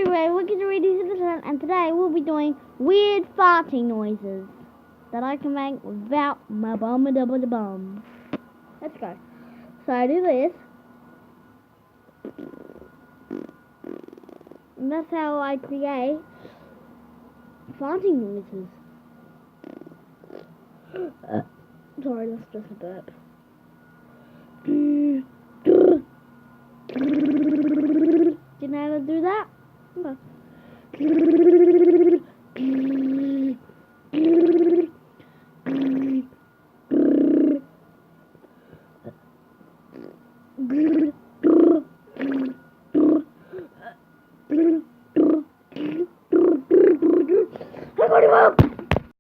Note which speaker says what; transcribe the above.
Speaker 1: Anyway, we're going to read these and today we'll be doing weird farting noises that I can make without my bum. Let's go. So I do this. And that's how I create farting noises. Sorry, that's just a burp. Do you know how to do that? Okay.